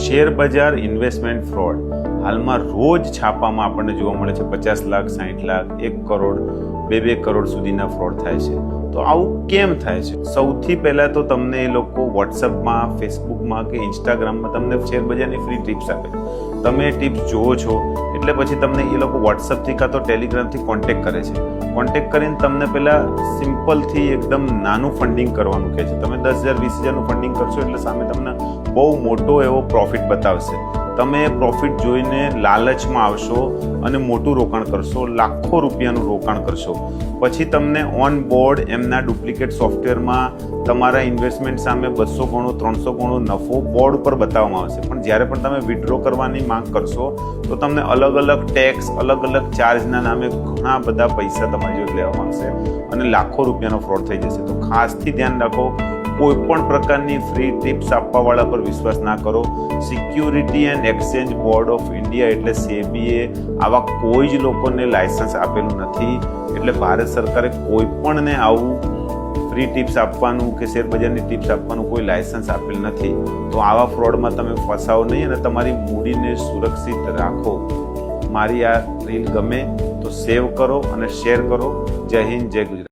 Share બજાર investment fraud હાલમાં રોજ છાપામાં આપણને જોવા મળે છે. 50 લાખ, 60 લાખ, 1 કરોડ, 2 કરોડ સુધીના ફ્રોડ થાય છે. તો આવું કેમ થાય છે? સૌથી પહેલાં તો તમને એ લોકો વોટ્સઅપમાં, ફેસબુકમાં કે ઇન્સ્ટાગ્રામમાં તમને શેર બજારની ફ્રી ટિપ્સ આપે. તમે ટિપ્સ જુઓ છો એટલે પછી તમને એ લોકો વોટ્સઅપથી કાં તો ટેલિગ્રામથી કોન્ટેક્ટ કરે છે. કોન્ટેક્ટ કરીને તમને પહેલાં સિમ્પલથી એકદમ નાનું ફંડિંગ કરવાનું કહે છે. તમે 10,000, 20,000નું ફંડિંગ કરશો એટલે સામે તમને બહુ મોટો એવો પ્રોફિટ બતાવશે. તમે પ્રોફિટ જોઈને લાલચમાં આવશો અને મોટું રોકાણ કરશો, લાખો રૂપિયાનું રોકાણ કરશો. પછી તમને ઓન બોર્ડ એમના ડુપ્લિકેટ સોફ્ટવેરમાં તમારા ઇન્વેસ્ટમેન્ટ સામે 200 ગણો, 300 ગણો નફો બોર્ડ ઉપર બતાવવામાં આવશે. પણ જ્યારે પણ તમે વિથડ્રો કરવાની માંગ કરશો તો તમને અલગ અલગ ટેક્સ, અલગ અલગ ચાર્જના નામે ઘણા બધા પૈસા તમારી જોડે લેવામાં આવશે અને લાખો રૂપિયાનો ફ્રોડ થઈ જશે. તો ખાસથી ધ્યાન રાખો, કોઈ પણ પ્રકારની ફ્રી ટિપ્સ આપવાવાળા પર વિશ્વાસ ના કરો. Security and exchange board of India એટલે સેબીએ આવા કોઈ જ લોકોને લાયસન્સ આપેલું નથી. એટલે ભારત સરકારે કોઈ પણને આવું ફ્રી ટિપ્સ આપવાનું કે શેરબજારની ટિપ્સ આપવાનું કોઈ લાયસન્સ આપેલ નથી. તો આવા ફ્રોડમાં તમે ફસાવો નહીં અને તમારી મૂડીને સુરક્ષિત રાખો. મારી આ રીલ ગમે તો સેવ કરો અને શેર કરો. જય હિન્દ, જય ગુજરાત.